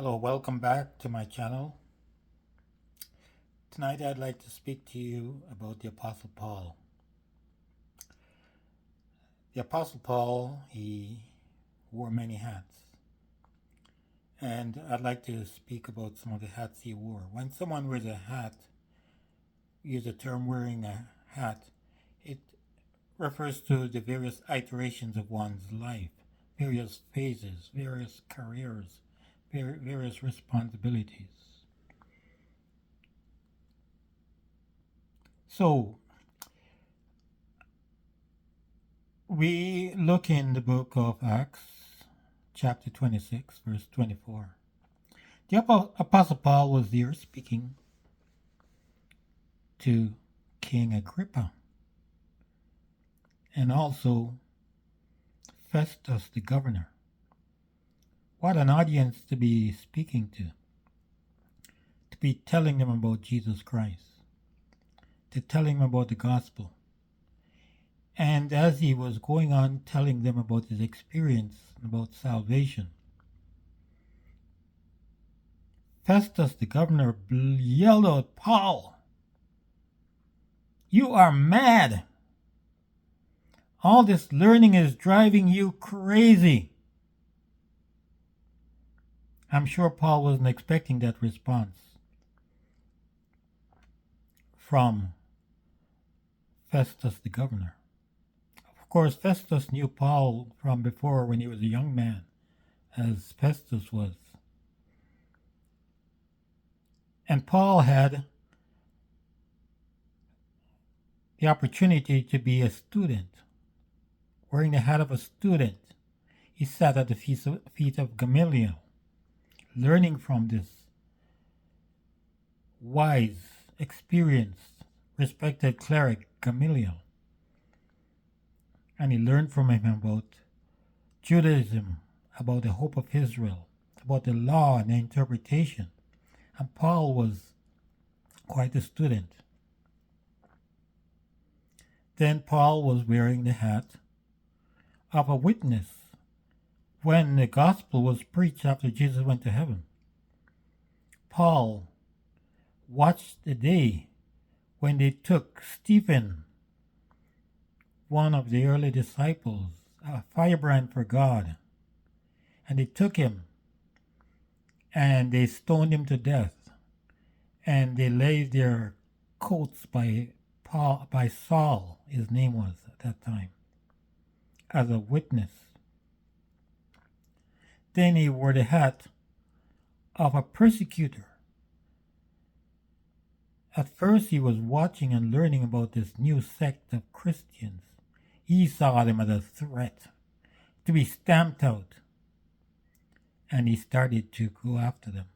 Hello, welcome back to my channel. Tonight I'd like to speak to you about the Apostle Paul. The Apostle Paul, he wore many hats. And I'd like to speak about some of the hats he wore. When someone wears a hat, use the term wearing a hat, it refers to the various iterations of one's life, various phases, various careers, various responsibilities. So, we look in the book of Acts, chapter 26, verse 24. The Apostle Paul was there speaking to King Agrippa and also Festus the governor. What an audience to be speaking to be telling them about Jesus Christ, to telling them about the gospel. And as he was going on telling them about his experience, about salvation, Festus the governor yelled out, "Paul, you are mad. All this learning is driving you crazy." I'm sure Paul wasn't expecting that response from Festus the governor. Of course, Festus knew Paul from before when he was a young man, as Festus was. And Paul had the opportunity to be a student, wearing the hat of a student. He sat at the feet of Gamaliel, learning from this wise, experienced, respected cleric Gamaliel. And he learned from him about Judaism, about the hope of Israel, about the law and the interpretation. And Paul was quite a student. Then Paul was wearing the hat of a witness when the gospel was preached after Jesus went to heaven. Paul watched the day when they took Stephen, one of the early disciples, a firebrand for God, and they took him and they stoned him to death, and they laid their coats by Saul, his name was at that time, as a witness. Then he wore the hat of a persecutor. At first he was watching and learning about this new sect of Christians. He saw them as a threat to be stamped out, and he started to go after them.